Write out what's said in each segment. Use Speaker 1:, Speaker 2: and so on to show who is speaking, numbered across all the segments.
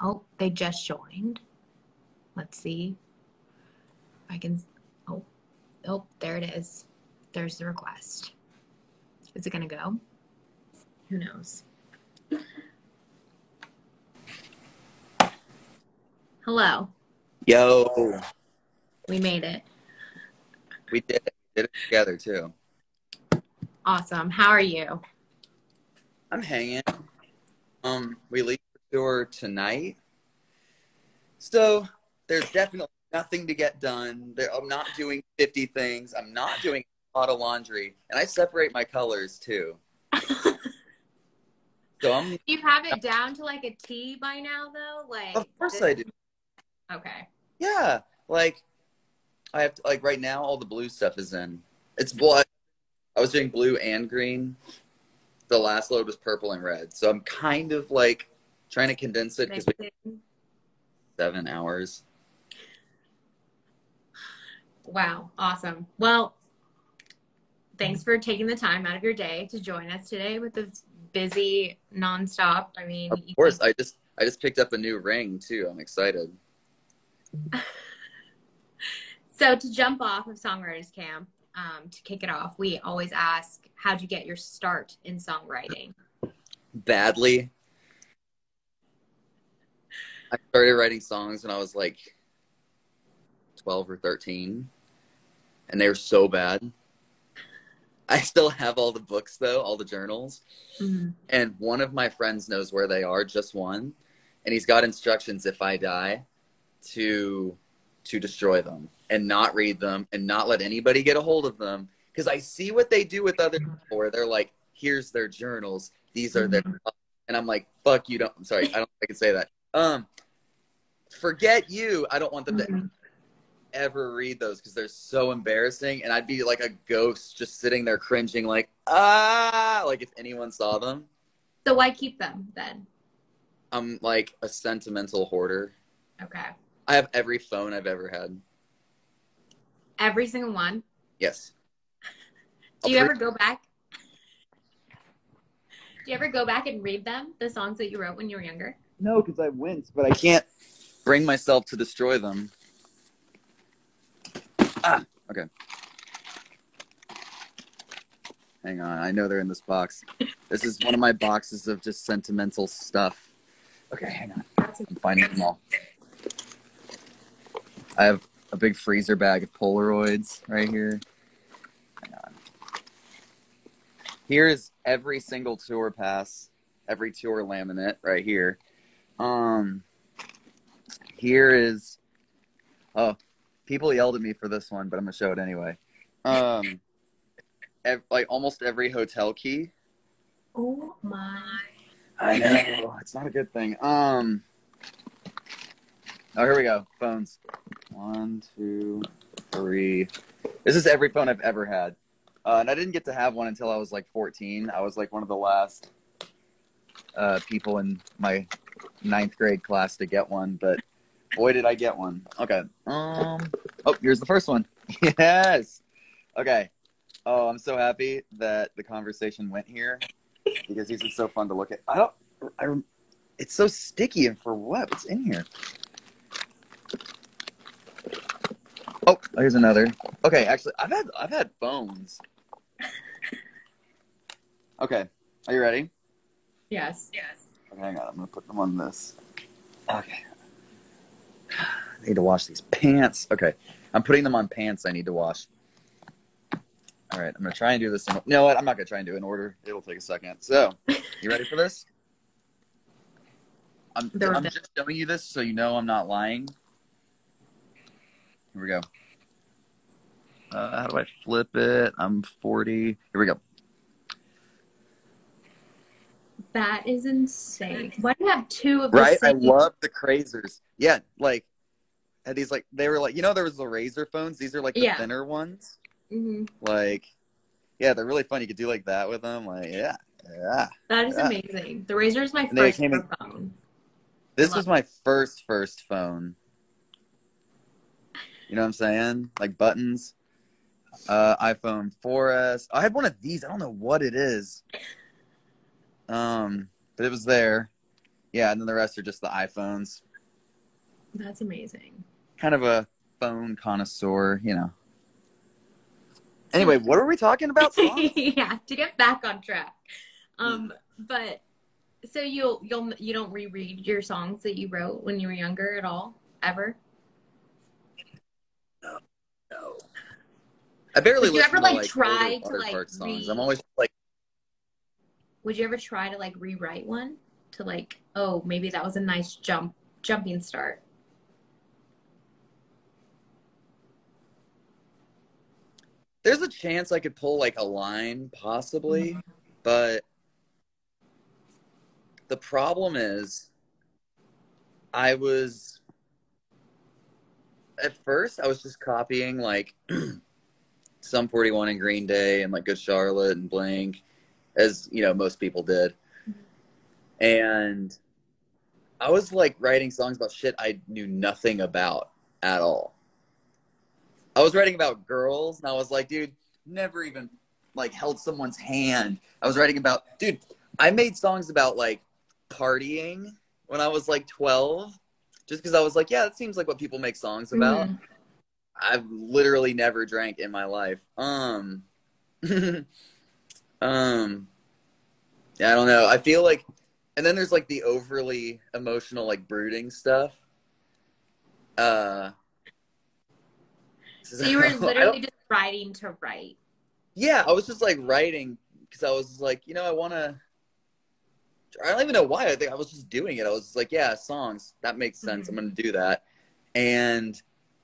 Speaker 1: Oh, they just joined. Let's see if I can. Oh, oh, there it is. There's the request. Is it going to go? Who knows? Hello.
Speaker 2: Yo.
Speaker 1: We made it.
Speaker 2: We did it. We did it together, too.
Speaker 1: Awesome. How are you?
Speaker 2: I'm hanging. We leave for tour tonight. So there's definitely nothing to get done. I'm not doing 50 things. I'm not doing a lot of laundry. And I separate my colors, too. So
Speaker 1: You have it down to like a T by now, though? Like,
Speaker 2: of course I do.
Speaker 1: Okay.
Speaker 2: Yeah. Like, I have to, like, right now, all the blue stuff is in. It's blood. I was doing blue and green. The last load was purple and red. So I'm kind of, like, trying to condense it because we 7 hours.
Speaker 1: Wow. Awesome. Well, thanks for taking the time out of your day to join us today with this busy nonstop. I mean,
Speaker 2: Of course. I just picked up a new ring, too. I'm excited.
Speaker 1: So to jump off of Songwriters Camp, to kick it off, we always ask, how'd you get your start in songwriting?
Speaker 2: Badly. I started writing songs when I was like 12 or 13, and they were so bad. I still have all the books, though, all the journals.
Speaker 1: Mm-hmm.
Speaker 2: And one of my friends knows where they are, just one. And he's got instructions if I die to destroy them and not read them and not let anybody get a hold of them. Because I see what they do with other people where they're like, here's their journals. These are their... And I'm like, fuck you. I'm sorry. I don't think I can say that. Forget you. I don't want them to ever read those because they're so embarrassing. And I'd be like a ghost just sitting there cringing like, like if anyone saw them.
Speaker 1: So why keep them then?
Speaker 2: I'm like a sentimental hoarder.
Speaker 1: Okay.
Speaker 2: I have every phone I've ever had.
Speaker 1: Every single one?
Speaker 2: Yes.
Speaker 1: Do you ever go back? Do you ever go back and read them, the songs that you wrote when you were younger?
Speaker 2: No, because I wince, but I can't bring myself to destroy them. Okay. Hang on, I know they're in this box. This is one of my boxes of just sentimental stuff. Okay, hang on. I'm finding them all. I have a big freezer bag of Polaroids right here. Hang on. Here is every single tour pass, every tour laminate right here. Here is, people yelled at me for this one, but I'm gonna show it anyway. Like almost every hotel key.
Speaker 1: Oh my!
Speaker 2: I know it's not a good thing. Oh, here we go. Phones. 1, 2, 3. This is every phone I've ever had, and I didn't get to have one until I was like 14. I was like one of the last people in my 9th grade class to get one, but boy, did I get one. Okay. Oh, here's the first one. Yes. Okay. Oh, I'm so happy that the conversation went here because these are so fun to look at. It's so sticky, and for what? What's in here? Oh, here's another. Okay, actually, I've had phones. Okay, are you ready?
Speaker 1: Yes. Yes.
Speaker 2: Okay, hang on. I'm gonna put them on this. Okay. I need to wash these pants. Okay, I'm putting them on pants I need to wash. All right, I'm going to try and do this. You know what? I'm not going to try and do it in order. It'll take a second. So, you ready for this? I'm just showing you this so you know I'm not lying. Here we go. How do I flip it? I'm 40. Here we go.
Speaker 1: That is insane. Why do you have two of the
Speaker 2: Right?
Speaker 1: same?
Speaker 2: I love the Crazers. Yeah, like, and these, like, they were like, you know, there was the Razor phones. These are like the thinner ones.
Speaker 1: Mm-hmm.
Speaker 2: Like, yeah, they're really fun. You could do like that with them. Like, yeah.
Speaker 1: That is amazing. The Razor is my first phone.
Speaker 2: This was my first phone. You know what I'm saying? Like buttons. iPhone 4S. I had one of these. I don't know what it is. But it was there. Yeah, and then the rest are just the iPhones.
Speaker 1: That's amazing.
Speaker 2: Kind of a phone connoisseur, you know.
Speaker 1: So
Speaker 2: Anyway, what are we talking about? Songs?
Speaker 1: yeah, to get back on track. But so you don't reread your songs that you wrote when you were younger at all, ever?
Speaker 2: No, no. I barely
Speaker 1: Would you
Speaker 2: listen
Speaker 1: ever
Speaker 2: to
Speaker 1: like
Speaker 2: like older
Speaker 1: try to like
Speaker 2: Aardvark songs. I'm always like,
Speaker 1: would you ever try to like rewrite one to like, oh, maybe that was a nice jumping start?
Speaker 2: there's a chance I could pull like a line, possibly,
Speaker 1: Mhm.
Speaker 2: but the problem is, I was at first I was just copying like Sum 41 and Green Day and like Good Charlotte and Blank, as you know most people did, and I was like writing songs about shit I knew nothing about at all. I was writing about girls, and I was like, dude, never even like held someone's hand. I was writing about, dude, I made songs about like partying when I was like 12, just because I was like, yeah, that seems like what people make songs about.
Speaker 1: Mhm.
Speaker 2: I've literally never drank in my life. Um, yeah, I don't know. I feel like, and then there's like the overly emotional, like brooding stuff. Uh,
Speaker 1: So you were
Speaker 2: I don't.
Speaker 1: literally just writing to write.
Speaker 2: Yeah, I was just like writing because I was like, you know, I want to. I don't even know why. I think I was just doing it. I was just like, yeah, songs. That makes sense. I'm
Speaker 1: Mhm.
Speaker 2: going to do that. And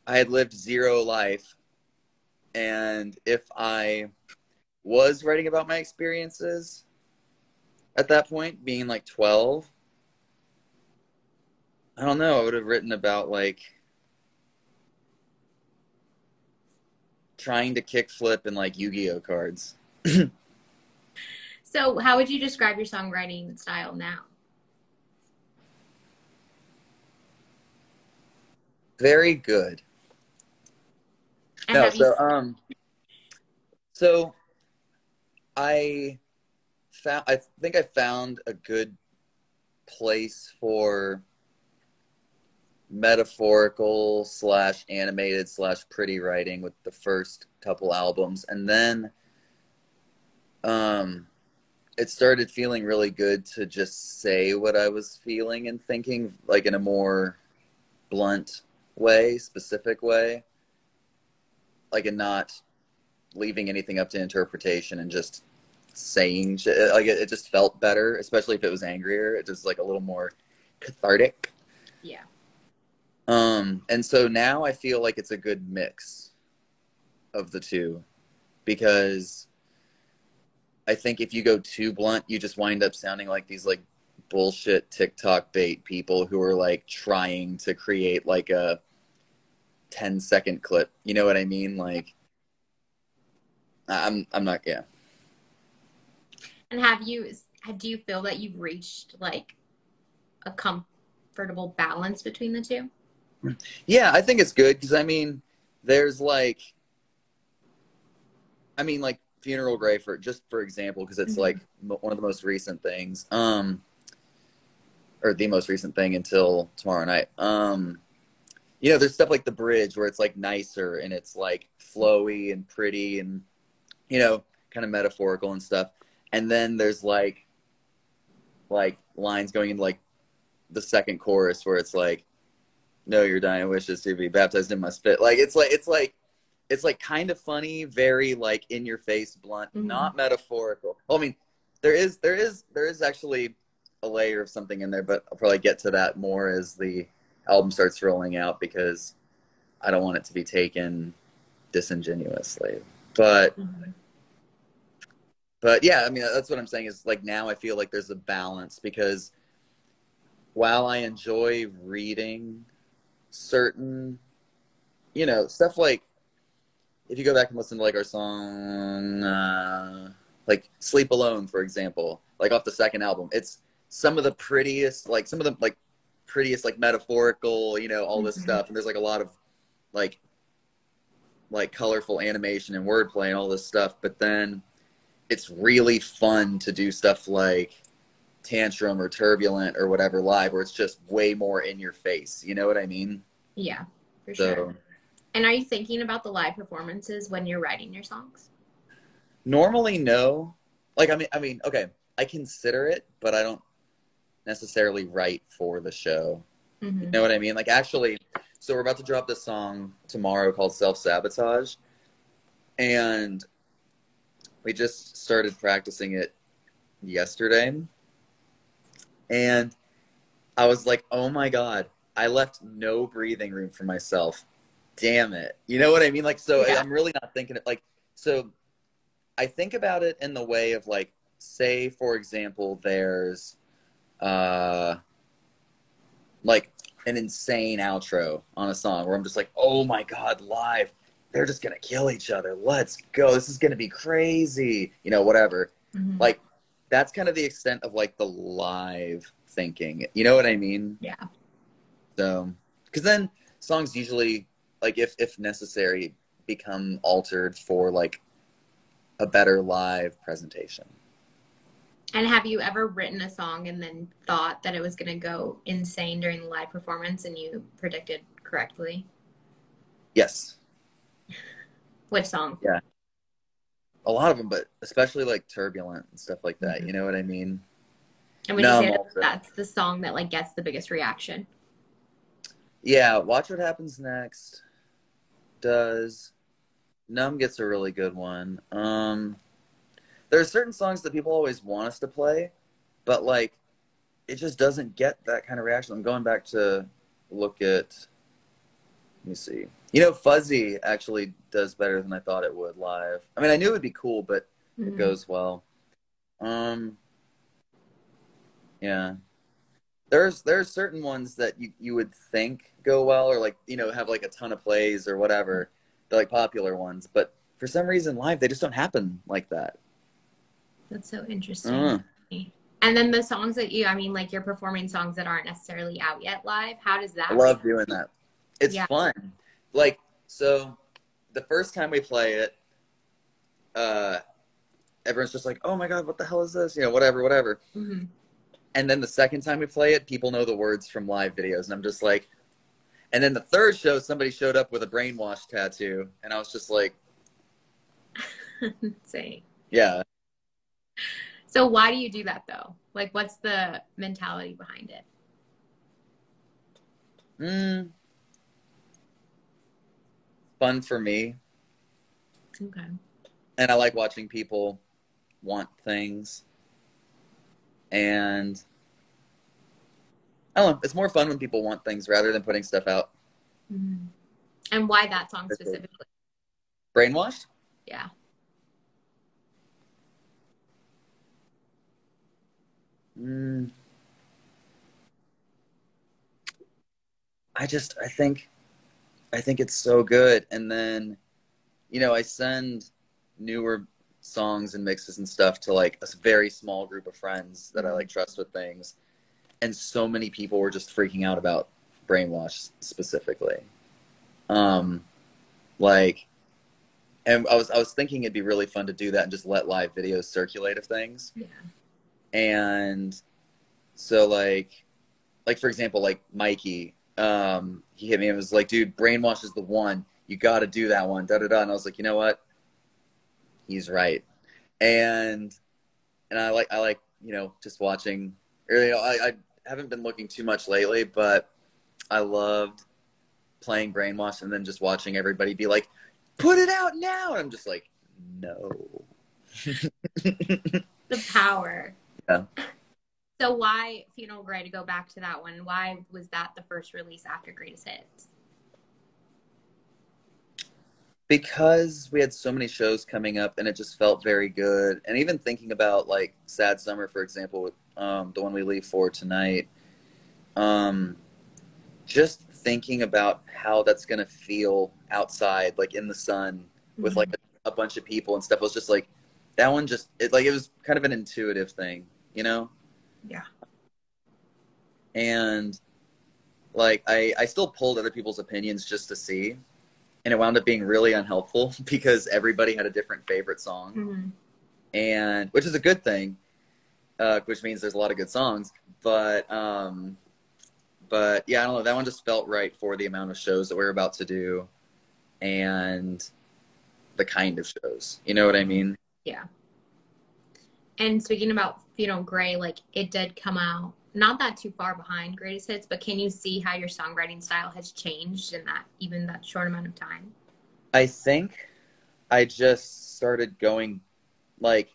Speaker 2: I had lived zero life. And if I was writing about my experiences at that point, being like 12, I don't know. I would have written about like trying to kickflip and like Yu-Gi-Oh cards.
Speaker 1: So how would you describe your songwriting style now?
Speaker 2: Very good.
Speaker 1: And
Speaker 2: No,
Speaker 1: have you
Speaker 2: so I I think I found a good place for metaphorical slash animated slash pretty writing with the first couple albums, and then um it started feeling really good to just say what I was feeling and thinking, like in a more blunt way, specific way, like, and not leaving anything up to interpretation and just saying shit. Like it just felt better, especially if it was angrier. It just like a little more cathartic.
Speaker 1: yeah.
Speaker 2: And so now I feel like it's a good mix of the two, because I think if you go too blunt, you just wind up sounding like these like bullshit TikTok bait people who are like trying to create like a 10-second clip. You know what I mean? Like I'm not, yeah.
Speaker 1: And do you feel that you've reached like a comfortable balance between the two?
Speaker 2: Yeah, I think it's good because I mean, there's like, I mean, like Funeral Grave, for just for example, because it's
Speaker 1: Mhm.
Speaker 2: like one of the most recent things, or the most recent thing until tomorrow night. You know, there's stuff like The Bridge where it's like nicer and it's like flowy and pretty and, you know, kind of metaphorical and stuff. And then there's like lines going into like the second chorus where it's like, no, your dying wishes to be baptized in my spit. Like it's like kind of funny, very like in your face, blunt,
Speaker 1: Mhm.
Speaker 2: not metaphorical. Well, I mean, there is actually a layer of something in there, but I'll probably get to that more as the album starts rolling out, because I don't want it to be taken disingenuously. But
Speaker 1: Mhm.
Speaker 2: yeah, I mean that's what I'm saying is like now I feel like there's a balance, because while I enjoy reading certain, you know, stuff like, if you go back and listen to like our song, like "Sleep Alone," for example, like off the second album, it's some of the prettiest, like some of the like prettiest, like metaphorical, you know, all this
Speaker 1: Mhm.
Speaker 2: stuff, and there's like a lot of like colorful animation and wordplay and all this stuff. But then it's really fun to do stuff like Tantrum or Turbulent or whatever live, where it's just way more in your face. You know what I mean?
Speaker 1: Yeah, for
Speaker 2: So,
Speaker 1: sure. And are you thinking about the live performances when you're writing your songs?
Speaker 2: normally, no. Like, I mean, okay, I consider it, but I don't necessarily write for the show. You
Speaker 1: Mm-hmm.
Speaker 2: know what I mean? Like, actually, so we're about to drop this song tomorrow called Self Sabotage, and we just started practicing it yesterday. And I was like, oh my God, I left no breathing room for myself. Damn it. You know what I mean? Like, so
Speaker 1: Yeah.
Speaker 2: I'm really not thinking it like, so I think about it in the way of like, say, for example, there's like an insane outro on a song where I'm just like, oh my God, live, they're just going to kill each other. Let's go. This is going to be crazy. You know, whatever.
Speaker 1: Mm-hmm.
Speaker 2: Like, that's kind of the extent of like the live thinking. You know what I mean?
Speaker 1: Yeah.
Speaker 2: So, because then songs usually, like, if necessary, become altered for like a better live presentation.
Speaker 1: And have you ever written a song and then thought that it was going to go insane during the live performance and you predicted correctly?
Speaker 2: Yes.
Speaker 1: Which song?
Speaker 2: Yeah. A lot of them, but especially like Turbulent and stuff like that.
Speaker 1: Mm-hmm.
Speaker 2: You know what I mean?
Speaker 1: And would you
Speaker 2: No,
Speaker 1: say
Speaker 2: I'm
Speaker 1: that
Speaker 2: also,
Speaker 1: that's the song that like gets the biggest reaction?
Speaker 2: yeah, Watch What Happens Next does. Numb gets a really good one. There are certain songs that people always want us to play, but like it just doesn't get that kind of reaction. I'm going back to look at. Let me see. You know, Fuzzy actually does better than I thought it would live. I mean, I knew it would be cool, but it
Speaker 1: Mm-hmm.
Speaker 2: goes well. Yeah. There's certain ones that you would think go well or like, you know, have like a ton of plays or whatever. They're like popular ones, but for some reason live they just don't happen like that.
Speaker 1: That's so interesting. And then the songs that I mean, like you're performing songs that aren't necessarily out yet live. How does
Speaker 2: I
Speaker 1: that
Speaker 2: love doing that. It's
Speaker 1: Yeah.
Speaker 2: fun. Like, so the first time we play it, uh, everyone's just like, "Oh my God, what the hell is this?" You know, whatever, whatever.
Speaker 1: Mm-hmm.
Speaker 2: And then the second time we play it, people know the words from live videos, and I'm just like. And then the third show, somebody showed up with a brainwash tattoo, and I was just like,
Speaker 1: Insane.
Speaker 2: "Yeah."
Speaker 1: So why do you do that though? Like, what's the mentality behind it?
Speaker 2: Fun for me,
Speaker 1: Okay.
Speaker 2: and I like watching people want things, and I don't know. It's more fun when people want things rather than putting stuff out.
Speaker 1: Mm-hmm. And why that song specifically?
Speaker 2: Brainwashed?
Speaker 1: Yeah.
Speaker 2: I think it's so good. And then, you know, I send newer songs and mixes and stuff to like a very small group of friends that I like trust with things. And so many people were just freaking out about Brainwash specifically. Like, and I was thinking it'd be really fun to do that and just let live videos circulate of things.
Speaker 1: Yeah.
Speaker 2: And so like for example, like Mikey, he hit me and was like, dude, Brainwash is the one. You got to do that one. Da da da. And I was like, you know what? He's right. And I like you know just watching. Or, you know, I haven't been looking too much lately, but I loved playing Brainwash and then just watching everybody be like, put it out now. And I'm just like, no.
Speaker 1: The power.
Speaker 2: Yeah.
Speaker 1: So why Funeral Grey, to go back to that one, why was that the first release after Greatest Hits?
Speaker 2: Because we had so many shows coming up and it just felt very good. And even thinking about like Sad Summer, for example, with the one we leave for tonight, just thinking about how that's going to feel outside, like in the sun with like a bunch of people and stuff was just like, that one just, it was kind of an intuitive thing, you know?
Speaker 1: Yeah.
Speaker 2: And like, I still pulled other people's opinions just to see. And it wound up being really unhelpful because everybody had a different favorite song, and which is a good thing. which means there's a lot of good songs. But yeah, I don't know. That one just felt right for the amount of shows that we're about to do and the kind of shows. You know what I mean?
Speaker 1: Yeah. And speaking about Funeral Grey, like it did come out not that too far behind Greatest Hits, but can you see how your songwriting style has changed in that even that short amount of time?
Speaker 2: I think I just started going like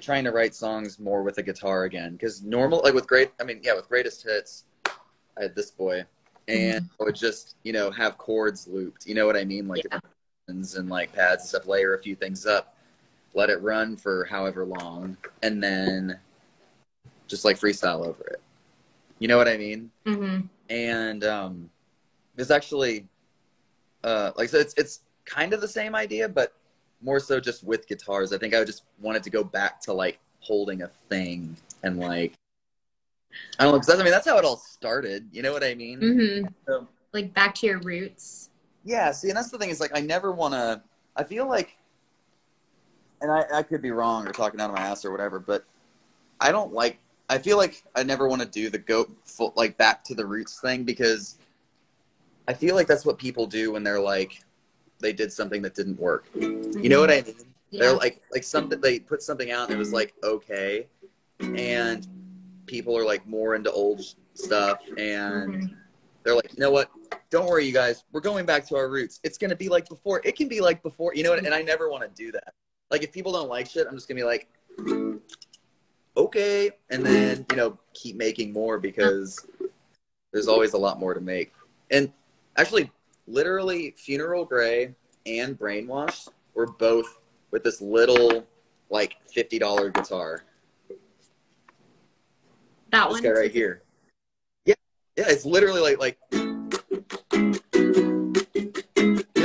Speaker 2: trying to write songs more with a guitar again. Because normal, like with with Greatest Hits, I had This Boy, and I would just, have chords looped. You know what I mean? Like
Speaker 1: Yeah.
Speaker 2: different buttons and like pads and stuff, layer a few things up, let it run for however long, and then just like freestyle over it. You know what I mean?
Speaker 1: Mm-hmm.
Speaker 2: And there's actually, like I said, it's kind of the same idea, but more so just with guitars. I think I just wanted to go back to like holding a thing and like, I don't know, because that's how it all started. You know what I mean?
Speaker 1: Mm-hmm.
Speaker 2: So,
Speaker 1: Like back to your roots.
Speaker 2: yeah, see, and that's the thing is like I never want to. I feel like, and I could be wrong or talking out of my ass or whatever, but I don't like. I feel like I never want to do the go full, like back to the roots thing, because I feel like that's what people do when they're like they did something that didn't work.
Speaker 1: Mm-hmm.
Speaker 2: You know what I mean?
Speaker 1: Yeah.
Speaker 2: They're like something, they put something out and it was like okay, and people are like more into old stuff, and they're like, you know what? Don't worry, you guys. We're going back to our roots. It's gonna be like before. It can be like before. You know what? And I never want to do that. Like if people don't like shit, I'm just gonna be like, okay, and then keep making more, because there's always a lot more to make. And actually, literally, Funeral Grey and Brainwashed were both with this little like $50 guitar.
Speaker 1: That
Speaker 2: This
Speaker 1: one
Speaker 2: guy right here. Yeah, it's literally like I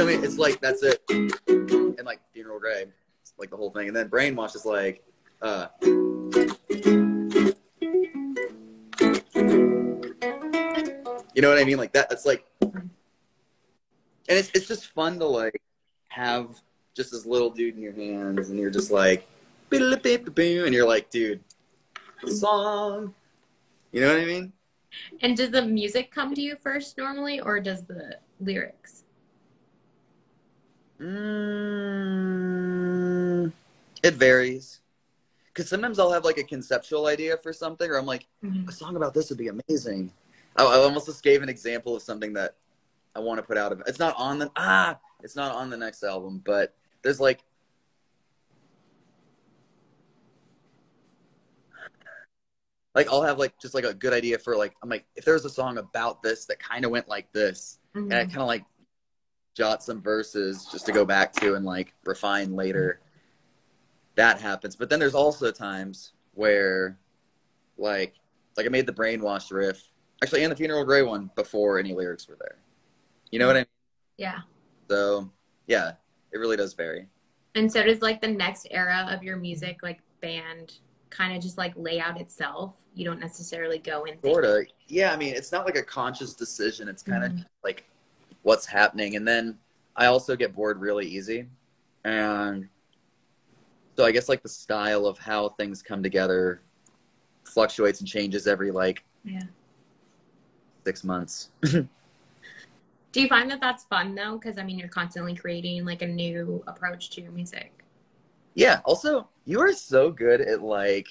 Speaker 2: mean, it's like that's it, and like Funeral Grey, it's like the whole thing, and then Brainwash is like, you know what I mean, like that. It's like, and it's just fun to like have just this little dude in your hands, and you're just like, and you're like, dude, song. You know what I mean?
Speaker 1: And does the music come to you first normally, or does the lyrics?
Speaker 2: It varies. Because sometimes I'll have like a conceptual idea for something, or I'm like, a song about this would be amazing. I almost just gave an example of something that I want to put out. It's not on the next album, but there's like I'll have like just like a good idea for like, I'm like, if there was a song about this that kind of went like this, and I kind of like jot some verses just to go back to and like refine later. That happens. But then there's also times where like I made the Brainwashed riff, actually, and the Funeral Grey one before any lyrics were there. You know what I mean?
Speaker 1: Yeah.
Speaker 2: So yeah, it really does vary.
Speaker 1: And so does like the next era of your music, like band, kind of just like lay out itself? You don't necessarily go in.
Speaker 2: Sorta. Yeah, I mean, it's not like a conscious decision. It's kind of like what's happening. And then I also get bored really easy. And so I guess like the style of how things come together fluctuates and changes every like 6 months.
Speaker 1: Do you find that that's fun though? Because I mean, you're constantly creating like a new approach to your music.
Speaker 2: Yeah. Also, you are so good at like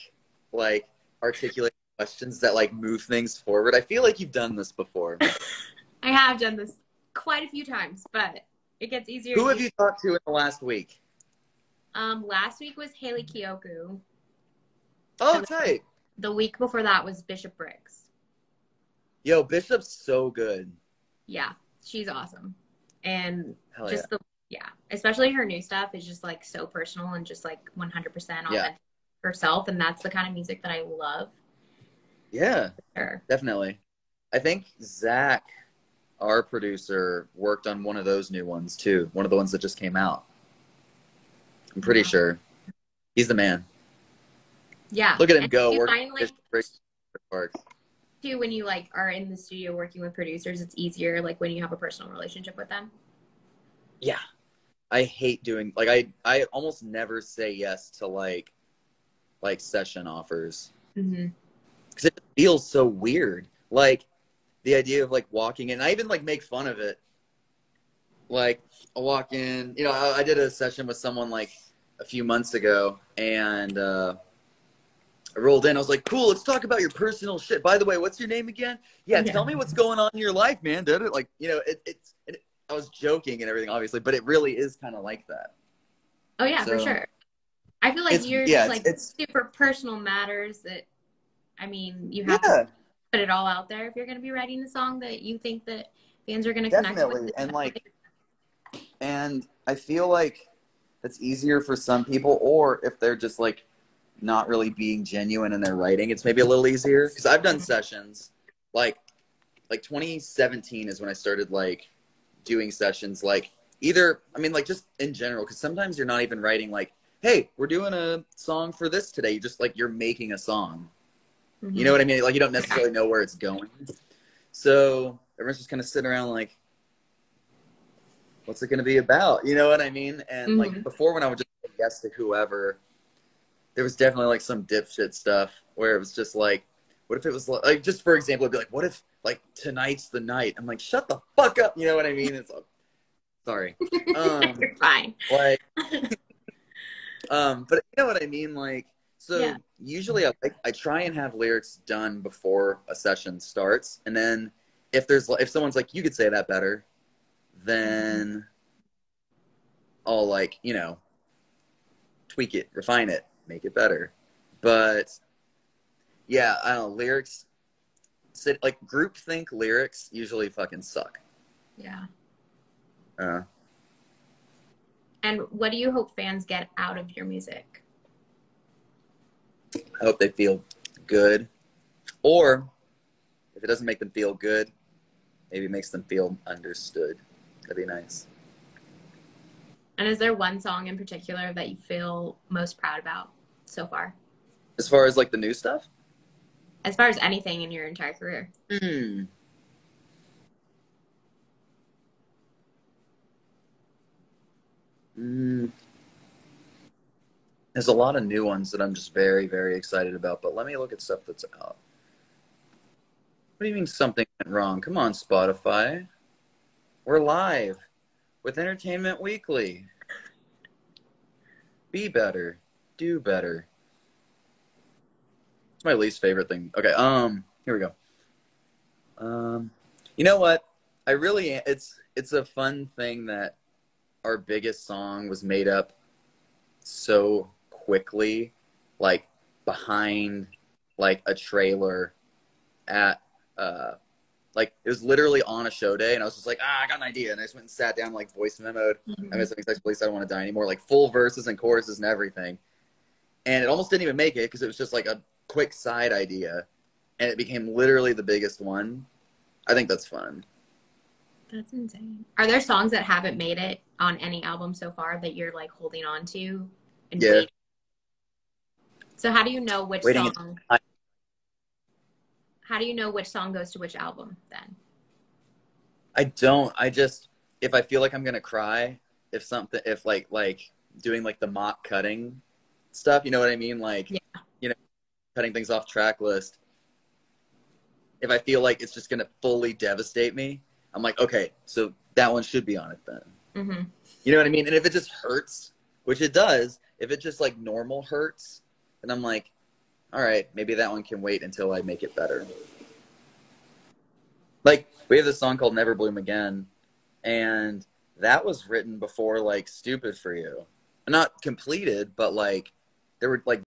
Speaker 2: articulating questions that like move things forward. I feel like you've done this before.
Speaker 1: I have done this quite a few times, but it gets easier.
Speaker 2: Who have you talked to in the last week?
Speaker 1: Last week was Haley Kyoku.
Speaker 2: Oh, tight.
Speaker 1: The week before that was Bishop Briggs.
Speaker 2: Yo, Bishop's so good.
Speaker 1: Yeah, she's awesome. And
Speaker 2: Hell
Speaker 1: just especially her new stuff is just like so personal and just like 100% authentic herself. And that's the kind of music that I love.
Speaker 2: Yeah,
Speaker 1: sure.
Speaker 2: Definitely. I think Zach, our producer, worked on one of those new ones too. One of the ones that just came out. I'm pretty sure. He's the man.
Speaker 1: Yeah.
Speaker 2: Look at him go.
Speaker 1: Too, when you like are in the studio working with producers, it's easier like when you have a personal relationship with them.
Speaker 2: Yeah. I hate doing like I almost never say yes to like like session offers
Speaker 1: Mm-hmm.
Speaker 2: because it feels so weird. Like the idea of like walking in, I even like make fun of it. Like I walk in, you know, I did a session with someone like a few months ago, and I rolled in. I was like, "Cool, let's talk about your personal shit. By the way, what's your name again? Yeah,
Speaker 1: Yeah.
Speaker 2: tell me what's going on in your life, man." Did it like, you know, I was joking and everything, obviously, but it really is kind of like that.
Speaker 1: Oh yeah, for
Speaker 2: So
Speaker 1: sure. I feel like
Speaker 2: it's
Speaker 1: yours
Speaker 2: yeah,
Speaker 1: is like
Speaker 2: it's
Speaker 1: super personal matters that, I mean, you have to
Speaker 2: yeah,
Speaker 1: put it all out there if you're going to be writing a song that you think that fans are going to connect with.
Speaker 2: definitely, and I feel like that's easier for some people, or if they're just like not really being genuine in their writing, it's maybe a little easier. Because I've done sessions like 2017 is when I started like doing sessions like either I mean like just in general because sometimes you're not even writing like hey we're doing a song for this today, you just like you're making a song, you know
Speaker 1: Mm-hmm.
Speaker 2: what I mean, like you don't necessarily know where it's going, so everyone's just kind of sitting around like what's it going to be about, you know what I mean, and like
Speaker 1: Mm-hmm.
Speaker 2: before when I would just say yes to whoever, there was definitely like some dipshit stuff where it was just like what if it was like just for example it'd be like what if like tonight's the night, I'm like shut the fuck up, you know what I mean, it's like, sorry,
Speaker 1: You're fine.
Speaker 2: like but you know what I mean, like
Speaker 1: Yeah.
Speaker 2: so usually I try and have lyrics done before a session starts, and then if someone's like you could say that better, then I'll like you know tweak it, refine it, make it better, but yeah I don't know, lyrics like groupthink lyrics usually fucking suck.
Speaker 1: Yeah.
Speaker 2: uh
Speaker 1: And what do you hope fans get out of your music?
Speaker 2: I hope they feel good, or if it doesn't make them feel good, maybe it makes them feel understood. That'd be nice.
Speaker 1: And is there one song in particular that you feel most proud about so far?
Speaker 2: As far as like the new stuff,
Speaker 1: As far as anything in your entire career?
Speaker 2: hmm. Mm. There's a lot of new ones that I'm just very, very excited about, but let me look at stuff that's out. What do you mean something went wrong? Come on, Spotify. We're live with Entertainment Weekly. Be better. Do better. It's my least favorite thing. Okay, here we go. You know what? I really it's a fun thing that our biggest song was made up so quickly, like behind like a trailer at like it was literally on a show day, and I was just like, I got an idea, and I just went and sat down, like voice memoed. I miss sex police. I don't want to die anymore. Like full verses and choruses and everything, and it almost didn't even make it because it was just like a quick side idea, and it became literally the biggest one. I think that's fun.
Speaker 1: That's insane. Are there songs that haven't made it on any album so far that you're like holding on to and
Speaker 2: Yeah,
Speaker 1: waiting? So how do you know which
Speaker 2: waiting.
Speaker 1: song? How do you know which song goes to which album then?
Speaker 2: I don't. I just if I feel like I'm gonna cry, if like doing like the mock cutting stuff, you know what I mean? Like,
Speaker 1: Yeah.
Speaker 2: you know, cutting things off track list. If I feel like it's just gonna fully devastate me, I'm like, okay, so that one should be on it then.
Speaker 1: Mm-hmm.
Speaker 2: You know what I mean? And if it just hurts, which it does, if it just like normal hurts, then I'm like, all right, maybe that one can wait until I make it better. Like we have this song called Never Bloom Again, and that was written before like Stupid for You. Not completed, but like there were like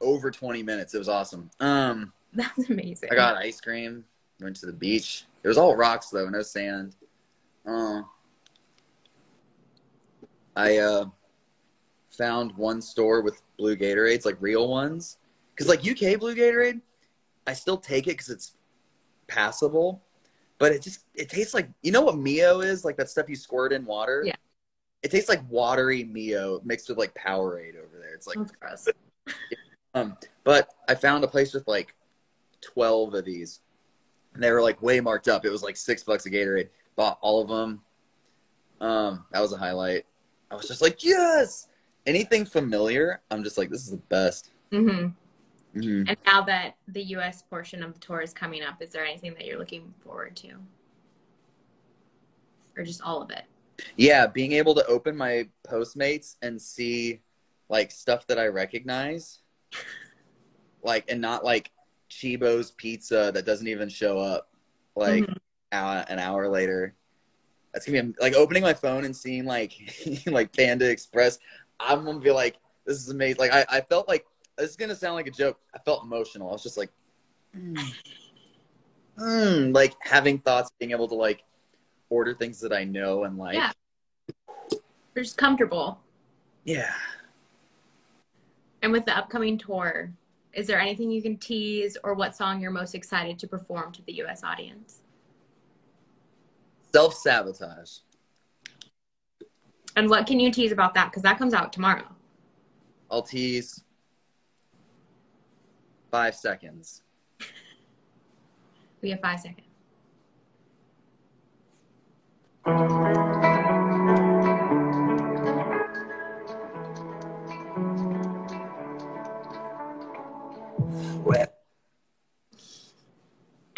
Speaker 2: over 20 minutes. It was awesome.
Speaker 1: That's amazing.
Speaker 2: I got ice cream. Went to the beach. It was all rocks though, no sand. I found one store with blue Gatorades, like real ones. Because like UK blue Gatorade, I still take it because it's passable. But it tastes like, you know what Mio is? Like that stuff you squirt in water?
Speaker 1: Yeah.
Speaker 2: It tastes like watery Mio mixed with like Powerade over there. It's like,
Speaker 1: That's gross.
Speaker 2: But I found a place with like 12 of these. And they were like way marked up. It was like $6 a Gatorade. Bought all of them. That was a highlight. I was just like, yes! Anything familiar, I'm just like, this is the best.
Speaker 1: Mm-hmm.
Speaker 2: Mm-hmm.
Speaker 1: And now that the U.S. portion of the tour is coming up, is there anything that you're looking forward to? Or just all of it?
Speaker 2: Yeah, being able to open my Postmates and see like stuff that I recognize. Like, and not like Chibo's pizza that doesn't even show up like an hour later. That's gonna be like opening my phone and seeing like like Panda Express. I'm gonna be like, this is amazing. Like I felt like, this is gonna sound like a joke. I felt emotional. I was just like, like having thoughts, being able to like order things that I know and like.
Speaker 1: Yeah. You're just comfortable.
Speaker 2: Yeah.
Speaker 1: And with the upcoming tour, is there anything you can tease or what song you're most excited to perform to the U.S. audience?
Speaker 2: Self-Sabotage.
Speaker 1: And what can you tease about that? Because that comes out tomorrow.
Speaker 2: I'll tease 5 seconds.
Speaker 1: We have 5 seconds.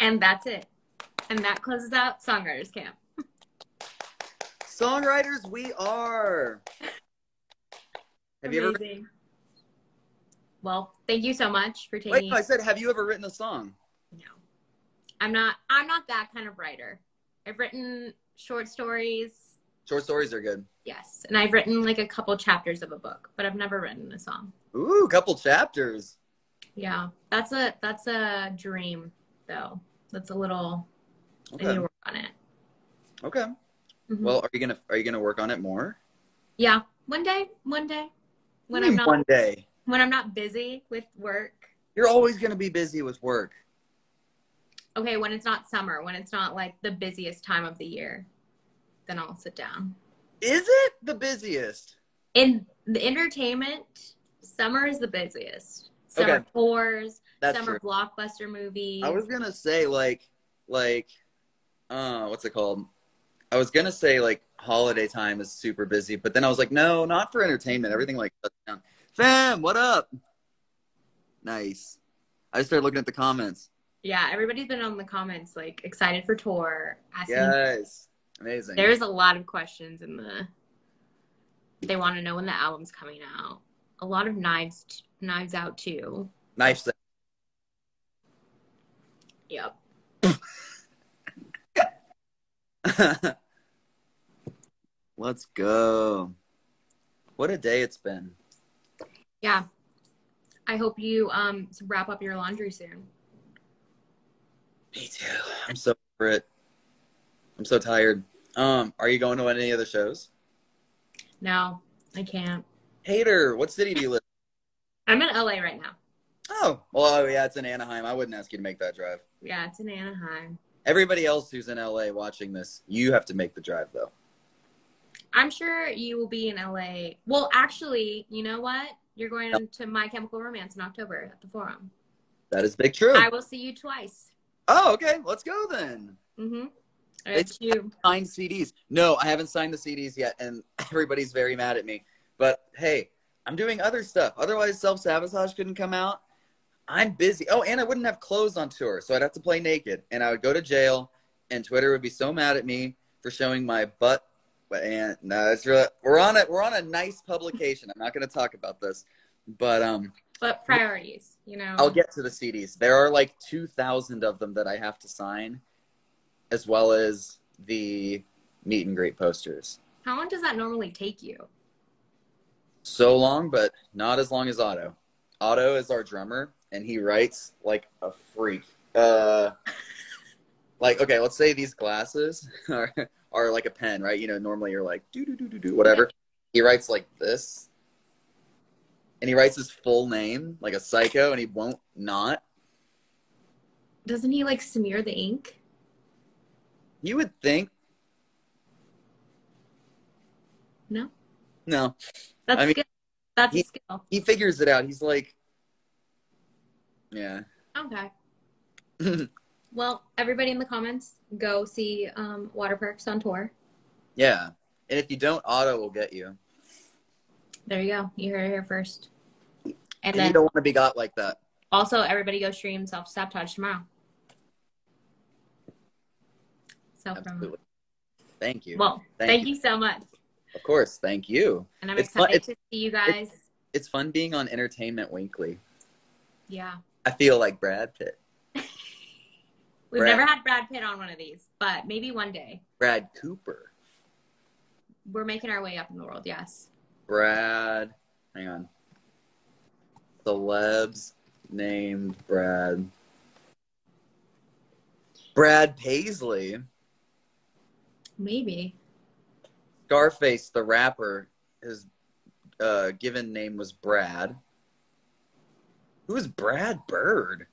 Speaker 1: And that's it. And that closes out Songwriters Camp.
Speaker 2: Songwriters, we are. Have you ever?
Speaker 1: Well, thank you so much for taking.
Speaker 2: Wait, no, I said, have you ever written a song?
Speaker 1: No, I'm not that kind of writer. I've written short stories.
Speaker 2: Short stories are good.
Speaker 1: Yes, and I've written like a couple chapters of a book, but I've never written a song.
Speaker 2: Ooh, couple chapters.
Speaker 1: Yeah, that's a dream though. That's a little.
Speaker 2: Okay.
Speaker 1: I need to work on it.
Speaker 2: Okay.
Speaker 1: Mm-hmm.
Speaker 2: Well, are you gonna work on it more?
Speaker 1: Yeah, one day. When
Speaker 2: I'm not one day.
Speaker 1: When I'm not busy with work.
Speaker 2: You're always gonna be busy with work.
Speaker 1: Okay, when it's not summer, when it's not like the busiest time of the year, then I'll sit down.
Speaker 2: Is it the busiest?
Speaker 1: In the entertainment, summer is the busiest. Summer tours, summer blockbuster movies.
Speaker 2: I was gonna say like what's it called? I was gonna say like holiday time is super busy, but then I was like, no, not for entertainment. Everything like shuts down. Fam, what up? Nice. I just started looking at the comments.
Speaker 1: Yeah, everybody's been on the comments like excited for tour. Asking.
Speaker 2: Yes, amazing.
Speaker 1: There's a lot of questions in the. They want to know when the album's coming out. A lot of Knives Out too.
Speaker 2: Knives Out.
Speaker 1: Yep.
Speaker 2: Let's go. What a day it's been.
Speaker 1: Yeah. I hope you wrap up your laundry soon.
Speaker 2: Me too. I'm so over it. I'm so tired. Are you going to any other shows?
Speaker 1: No, I can't.
Speaker 2: Hater, what city do you live in?
Speaker 1: I'm in LA right now.
Speaker 2: Oh, well, yeah, it's in Anaheim. I wouldn't ask you to make that drive.
Speaker 1: Yeah, it's in Anaheim.
Speaker 2: Everybody else who's in LA watching this, you have to make the drive, though.
Speaker 1: I'm sure you will be in LA. Well, actually, you know what? You're going to My Chemical Romance in October at the Forum.
Speaker 2: That is big true.
Speaker 1: I will see you twice.
Speaker 2: Oh, okay. Let's go then.
Speaker 1: Mm-hmm.
Speaker 2: It's signed CDs. No, I haven't signed the CDs yet, and everybody's very mad at me. But, hey, I'm doing other stuff. Otherwise, Self-Sabotage couldn't come out. I'm busy. Oh, and I wouldn't have clothes on tour, so I'd have to play naked. And I would go to jail, and Twitter would be so mad at me for showing my butt. And no, it's really, we're on a nice publication. I'm not going to talk about this, but
Speaker 1: priorities, you know.
Speaker 2: I'll get to the CDs. There are like 2,000 of them that I have to sign, as well as the meet and greet posters.
Speaker 1: How long does that normally take you?
Speaker 2: So long, but not as long as Otto. Otto is our drummer, and he writes like a freak. Like, okay, let's say these glasses are like a pen, right? You know, normally you're like, do, whatever.
Speaker 1: Okay.
Speaker 2: He writes like this, and he writes his full name like a psycho, and he won't not.
Speaker 1: Doesn't he like smear the ink?
Speaker 2: You would think.
Speaker 1: No?
Speaker 2: No.
Speaker 1: That's
Speaker 2: I mean,
Speaker 1: skill. That's a
Speaker 2: he,
Speaker 1: skill.
Speaker 2: he figures it out. He's like, yeah.
Speaker 1: Okay. Well, everybody in the comments, go see Waterparks on tour.
Speaker 2: Yeah. And if you don't, Otto will get you.
Speaker 1: There you go. You heard it here first. And
Speaker 2: You
Speaker 1: then
Speaker 2: don't want to be got like that.
Speaker 1: also, everybody go stream Self-Sabotage tomorrow.
Speaker 2: Absolutely. Thank you.
Speaker 1: Well, thank you so much.
Speaker 2: Of course. Thank you.
Speaker 1: And I'm excited to see you guys.
Speaker 2: It's fun being on Entertainment Weekly.
Speaker 1: Yeah.
Speaker 2: I feel like Brad Pitt.
Speaker 1: We've never had Brad Pitt on one of these, but maybe one day.
Speaker 2: Brad Cooper.
Speaker 1: We're making our way up in the world, yes.
Speaker 2: Brad. Hang on. Celebs named Brad. Brad Paisley.
Speaker 1: Maybe.
Speaker 2: Scarface, the rapper, his given name was Brad. Who is Brad Bird?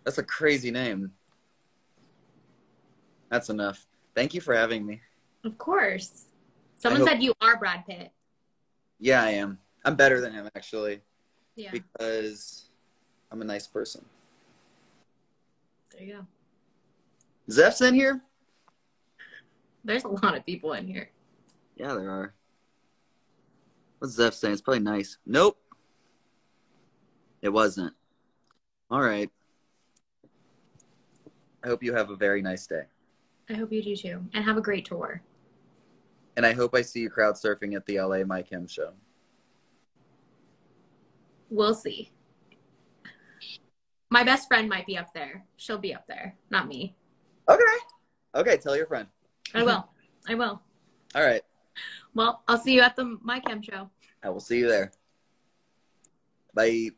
Speaker 2: That's a crazy name. That's enough. Thank you for having me.
Speaker 1: Of course. Someone said you are Brad Pitt.
Speaker 2: Yeah, I am. I'm better than him, actually.
Speaker 1: Yeah.
Speaker 2: Because I'm a nice person.
Speaker 1: There you go.
Speaker 2: Zeph's in here?
Speaker 1: There's a lot of people in here.
Speaker 2: Yeah, there are. What's Zeph saying? It's probably nice. Nope. It wasn't. All right. I hope you have a very nice day.
Speaker 1: I hope you do too. And have a great tour.
Speaker 2: And I hope I see you crowd surfing at the LA Mike M show.
Speaker 1: We'll see. My best friend might be up there. She'll be up there, not me.
Speaker 2: Okay. Okay, tell your friend.
Speaker 1: I will. I will.
Speaker 2: All right.
Speaker 1: Well, I'll see you at the My Chem show.
Speaker 2: I will see you there. Bye.